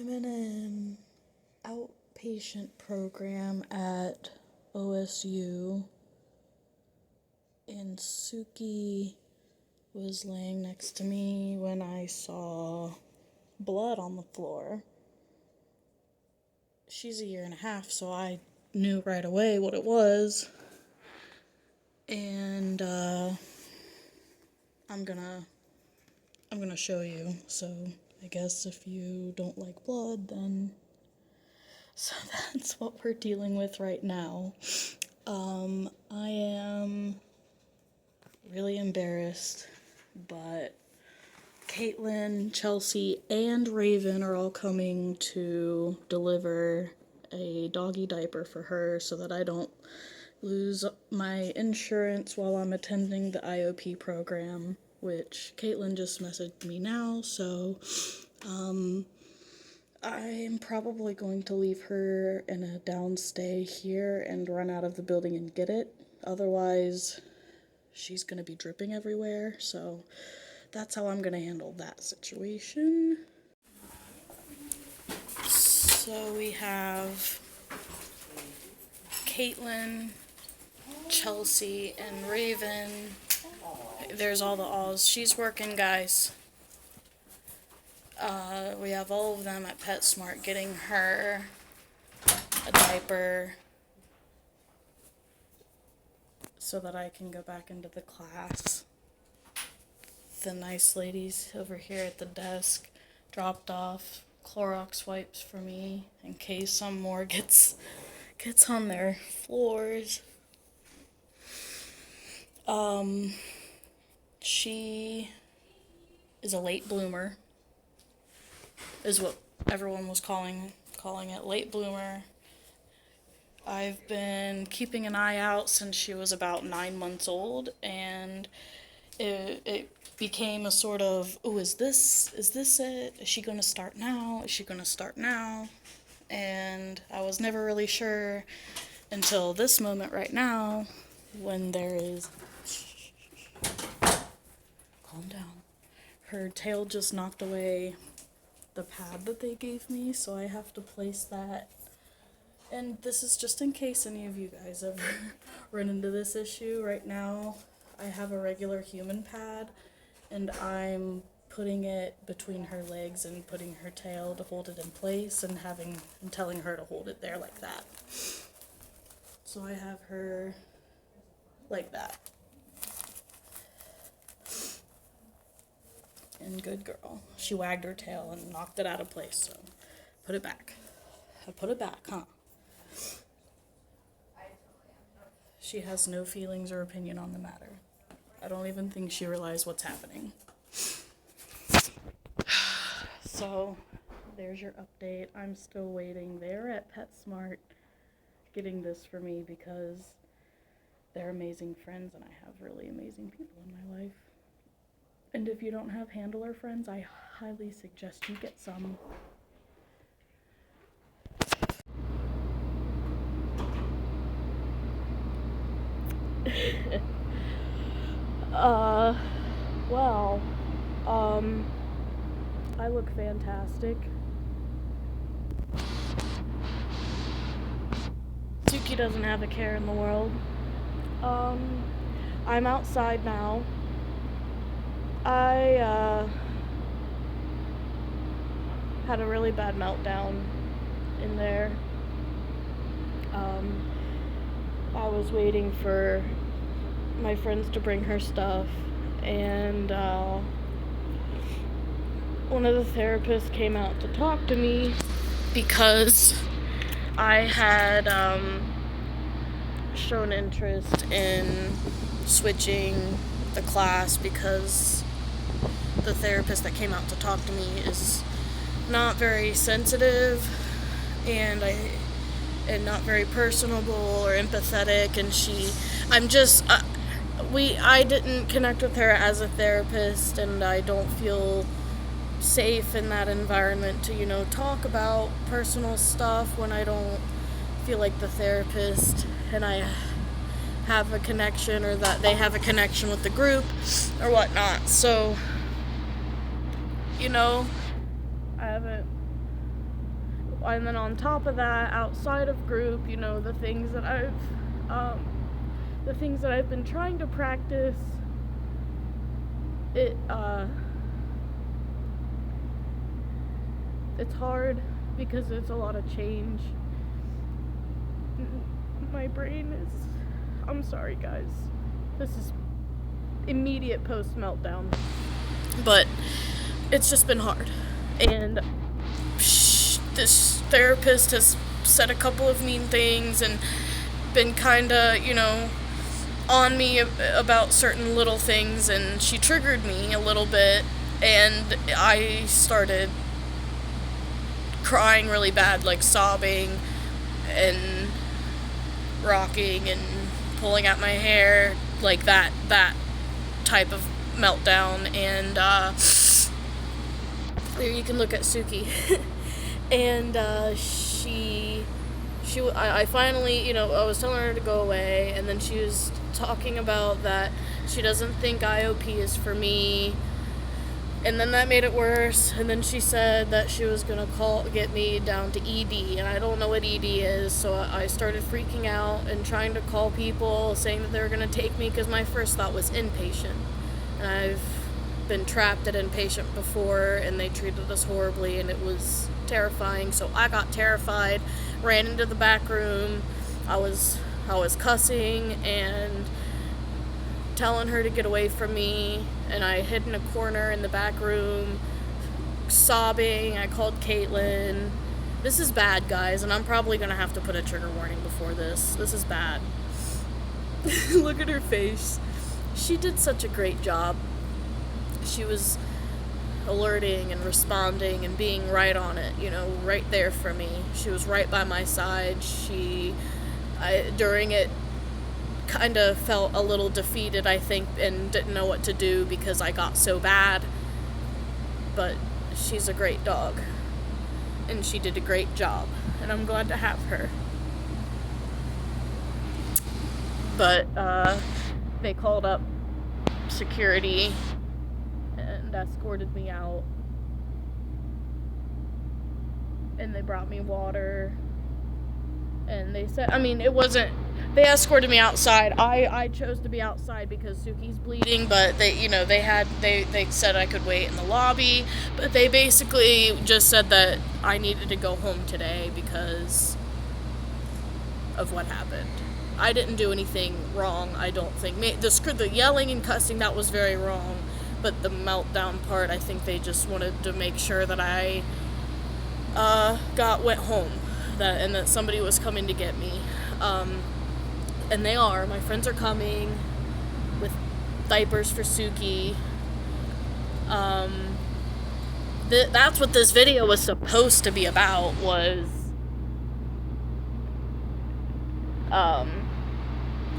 I'm in an outpatient program at OSU, and Suki was laying next to me when I saw blood on the floor. She's a 1.5 years, so I knew right away what it was. And I'm gonna show you. So I guess if you don't like blood, then so that's what we're dealing with right now. I am really embarrassed, but Caitlin, Chelsea, and Raven are all coming to deliver a doggy diaper for her so that I don't lose my insurance while I'm attending the IOP program, which Caitlin just messaged me now, so I'm probably going to leave her in a downstay here and run out of the building and get it. Otherwise, she's going to be dripping everywhere, so that's how I'm going to handle that situation. So we have Caitlin, Chelsea, and Raven. There's all the alls. She's working, guys. We have all of them at PetSmart getting her a diaper so that I can go back into the class. The nice ladies over here at the desk dropped off Clorox wipes for me in case some more gets on their floors. She is a late bloomer, is what everyone was calling it, late bloomer. I've been keeping an eye out since she was about 9 months old, and it became a sort of, oh, is this it? Is she going to start now? Is she going to start now? And I was never really sure until this moment right now when there is, calm down, her tail just knocked away the pad that they gave me, so I have to place that. And this is just in case any of you guys ever run into this issue. Right now, I have a regular human pad, and I'm putting it between her legs and putting her tail to hold it in place and telling her to hold it there like that. So I have her like that. And good girl. She wagged her tail and knocked it out of place, so put it back. I put it back, huh? She has no feelings or opinion on the matter. I don't even think she realized what's happening. So, there's your update. I'm still waiting. They're at PetSmart getting this for me because they're amazing friends and I have really amazing people in my life. And if you don't have handler friends, I highly suggest you get some. I look fantastic. Sookie doesn't have a care in the world. I'm outside now. I had a really bad meltdown in there. I was waiting for my friends to bring her stuff, and one of the therapists came out to talk to me because I had shown interest in switching the class because the therapist that came out to talk to me is not very sensitive and not very personable or empathetic, and I didn't connect with her as a therapist, and I don't feel safe in that environment to, talk about personal stuff when I don't feel like the therapist and I have a connection, or that they have a connection with the group or whatnot. So, I haven't and then on top of that, outside of group, you know, the things that I've been trying to practice, it's hard because it's a lot of change. My brain is, I'm sorry guys, this is immediate post-meltdown, but it's just been hard, and this therapist has said a couple of mean things and been kinda, you know, on me about certain little things, and she triggered me a little bit, and I started crying really bad, like sobbing and rocking and pulling out my hair, like that type of meltdown. And there you can look at Sookie. And I finally, you know, I was telling her to go away, and then she was talking about that she doesn't think IOP is for me, and then that made it worse. And then she said that she was gonna get me down to ED, and I don't know what ED is, so I started freaking out and trying to call people saying that they were gonna take me, because my first thought was inpatient, and I've been trapped at inpatient before, and they treated us horribly, and it was terrifying. So I got terrified, ran into the back room. I was cussing and telling her to get away from me, and I hid in a corner in the back room sobbing. I called Caitlin. This is bad, guys, and I'm probably gonna have to put a trigger warning before this. This is bad. Look at her face. She did such a great job. She was alerting and responding and being right on it, you know, right there for me. She was right by my side. During it, kind of felt a little defeated, I think, and didn't know what to do because I got so bad. But she's a great dog, and she did a great job, and I'm glad to have her. But they called up security and escorted me out, and they brought me water, and they said, I mean, it wasn't, they escorted me outside. I chose to be outside because Sookie's bleeding, but they, you know, they said I could wait in the lobby, but they basically just said that I needed to go home today because of what happened. I didn't do anything wrong, I don't think. The yelling and cussing, that was very wrong, but the meltdown part, I think they just wanted to make sure that I went home, and that somebody was coming to get me. And they are. My friends are coming with diapers for Sookie. That's what this video was supposed to be about, was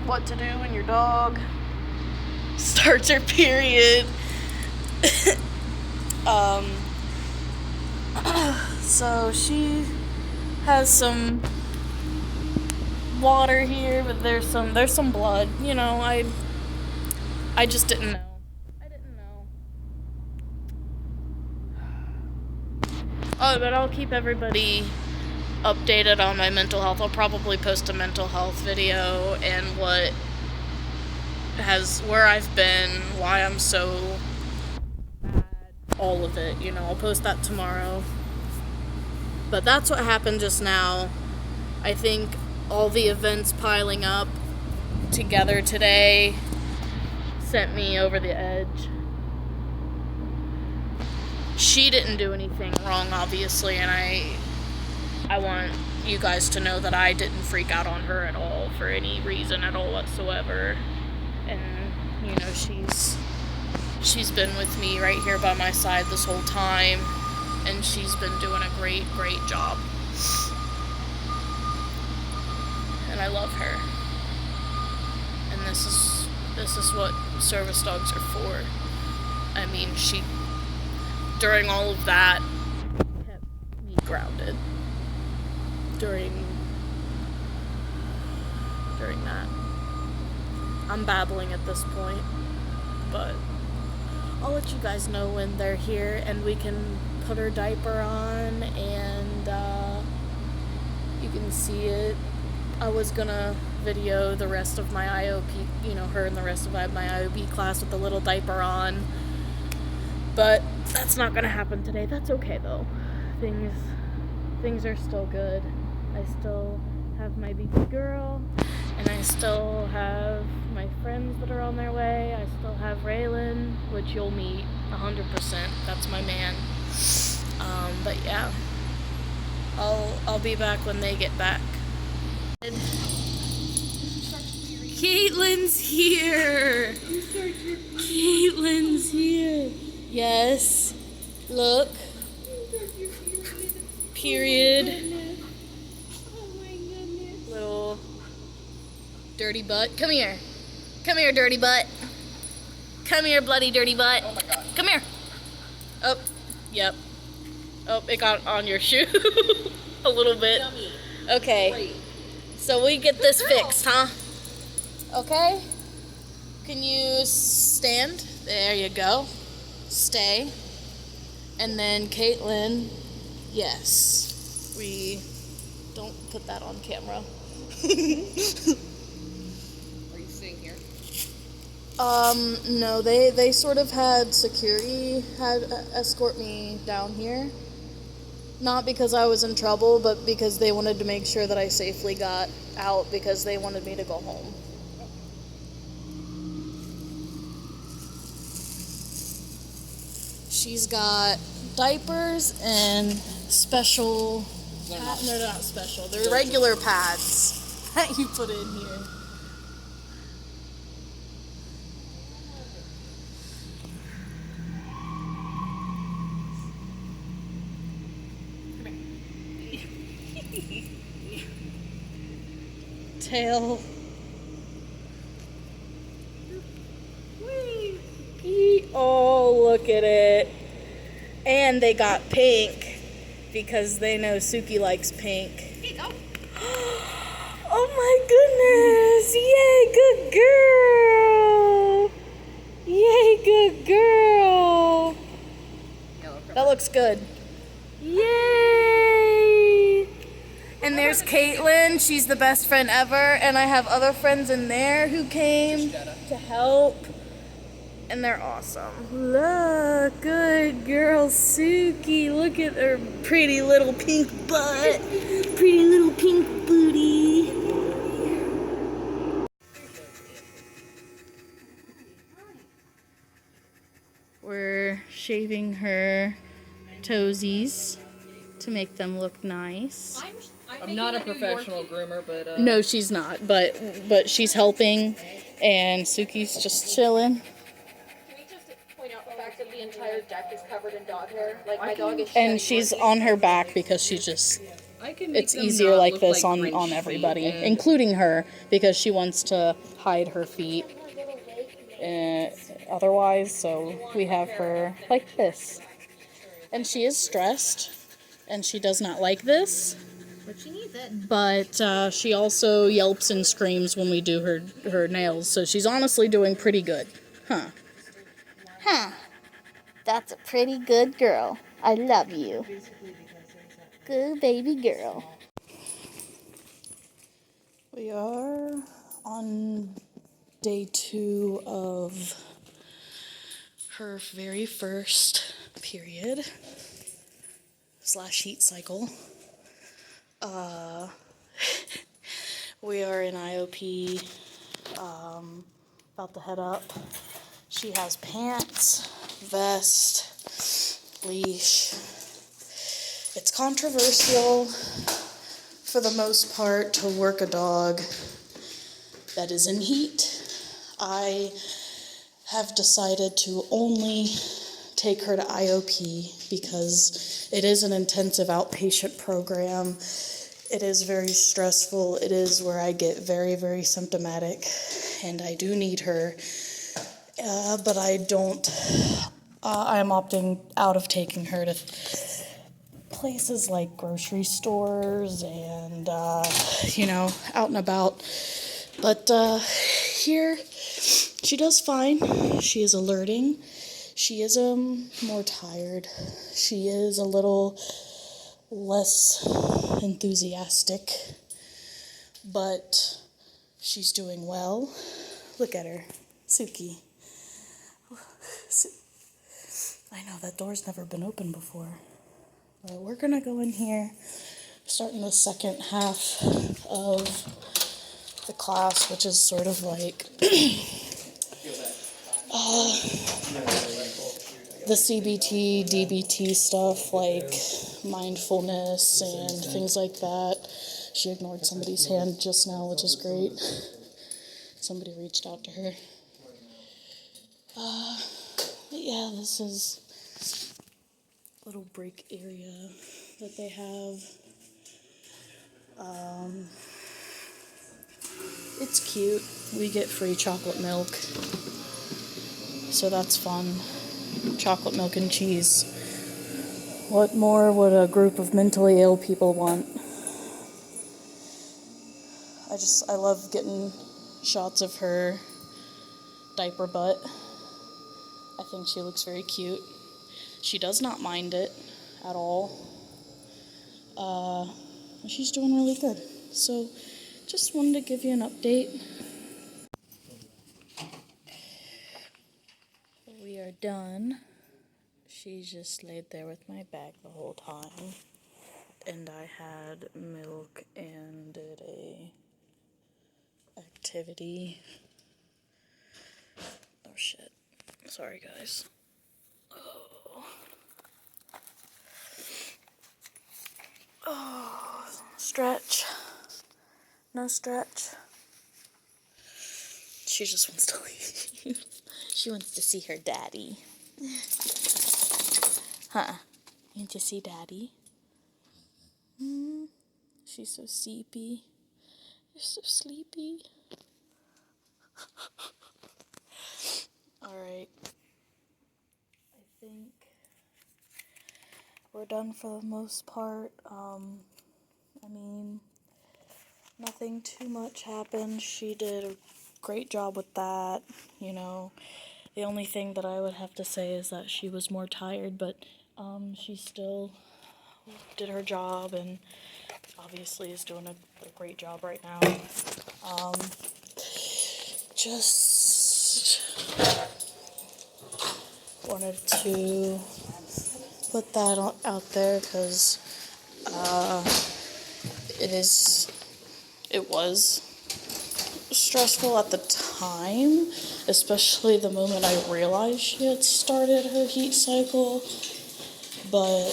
what to do when your dog starts her period. So she has some water here, but there's some blood, you know. I just didn't know. Oh, but I'll keep everybody updated on my mental health. I'll probably post a mental health video and where I've been, why I'm so bad, all of it, you know. I'll post that tomorrow. But that's what happened just now. I think all the events piling up together today sent me over the edge. She didn't do anything wrong, obviously, and I want you guys to know that I didn't freak out on her at all for any reason at all whatsoever. And, you know, she's been with me right here by my side this whole time, and she's been doing a great job. And I love her. And this is what service dogs are for. I mean, during all of that, kept me grounded. During that. I'm babbling at this point, but I'll let you guys know when they're here and we can put her diaper on and can see it. I was gonna video the rest of my IOP, her and the rest of my IOP class with the little diaper on. But that's not gonna happen today. That's okay though. Things are still good. I still have my baby girl, and I still have my friends that are on their way. I still have Raylan, which you'll meet 100%. That's my man. But yeah, I'll be back when they get back. Caitlin's here. Caitlin's here. Yes. Look. Period. Little dirty butt. Come here. Come here, dirty butt. Come here, bloody dirty butt. Oh my God. Come here. Oh, yep. Oh, it got on your shoe a little bit. Okay. Great. So we get this fixed, huh? Okay. Can you stand? There you go. Stay. And then Caitlin, yes. We don't put that on camera. Are you staying here? No, they sort of had security escort me down here. Not because I was in trouble, but because they wanted to make sure that I safely got out because they wanted me to go home. She's got diapers and special... They're not special. They're regular pads that you put in here. Tail. Oh, look at it. And they got pink because they know Sookie likes pink. Here you go. Oh my goodness. Yay, good girl. Yay, good girl. That looks good. Yay. And there's Caitlin. She's the best friend ever. And I have other friends in there who came to help. And they're awesome. Look, good girl Sookie. Look at her pretty little pink butt. Pretty little pink booty. We're shaving her toesies to make them look nice. I'm not a professional groomer, but No, she's not, but she's helping, and Sookie's just chilling. The entire deck is covered in dog hair. Like my dog is And she's on her back because she just, it's easier like this on everybody, including her, because she wants to hide her feet otherwise, so we have her like this. And she is stressed, and she does not like this. But she needs it. But she also yelps and screams when we do her nails, so she's honestly doing pretty good. Huh. That's a pretty good girl. I love you. Good baby girl. We are on day 2 of her very first period / heat cycle. We are in IOP, about to head up. She has pants, vest, leash. It's controversial for the most part to work a dog that is in heat. I have decided to only take her to IOP because it is an intensive outpatient program. It is very stressful. It is where I get very, very symptomatic, and I do need her. But I don't, I'm opting out of taking her to places like grocery stores and, out and about. But here, she does fine. She is alerting. She is more tired. She is a little less enthusiastic, but she's doing well. Look at her, Sookie. I know that door's never been open before. But we're gonna go in here, starting the second half of the class, which is sort of like the CBT, DBT stuff, like mindfulness and things like that. She ignored somebody's hand just now, which is great. Somebody reached out to her. But yeah, this is a little break area that they have. It's cute. We get free chocolate milk, so that's fun. Chocolate milk and cheese. What more would a group of mentally ill people want? I love getting shots of her diaper butt. I think she looks very cute. She does not mind it at all. She's doing really good. So, just wanted to give you an update. We are done. She just laid there with my bag the whole time. And I had milk and did a activity. Oh shit. Sorry guys. Oh, stretch. No stretch. She just wants to leave. She wants to see her daddy. Huh? You want to see daddy? She's so sleepy. You're so sleepy. Alright. I think we're done for the most part. I mean, nothing too much happened. She did a great job with that, you know. The only thing that I would have to say is that she was more tired, but she still did her job and obviously is doing a great job right now. Just wanted to put that out there because it was stressful at the time, especially the moment I realized she had started her heat cycle, but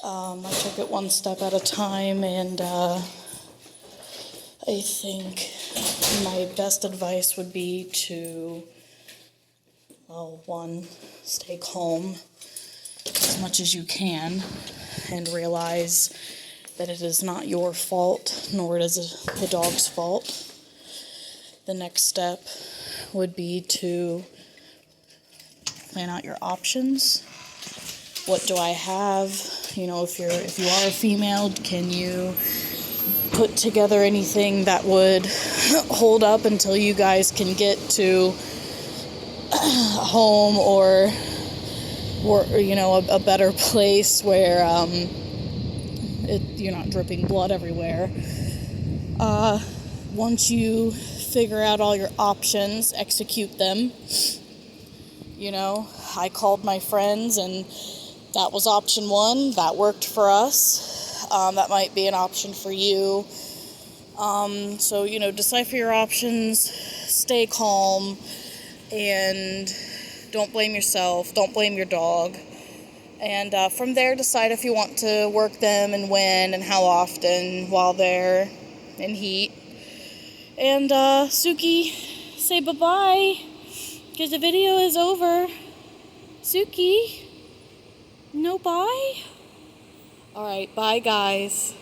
I took it one step at a time, and I think my best advice would be to, well, one, stay calm as much as you can and realize that it is not your fault, nor is it the dog's fault. The next step would be to plan out your options. What do I have? You know, if you are a female, can you put together anything that would hold up until you guys can get to home or you know, a better place where you're not dripping blood everywhere. Once you figure out all your options, execute them. You know, I called my friends and that was option one. That worked for us. That might be an option for you. So, you know, decipher your options, stay calm, and don't blame yourself, don't blame your dog. And from there, decide if you want to work them and when and how often while they're in heat. And Sookie, say bye-bye, because the video is over. Sookie, no bye? Alright, bye guys.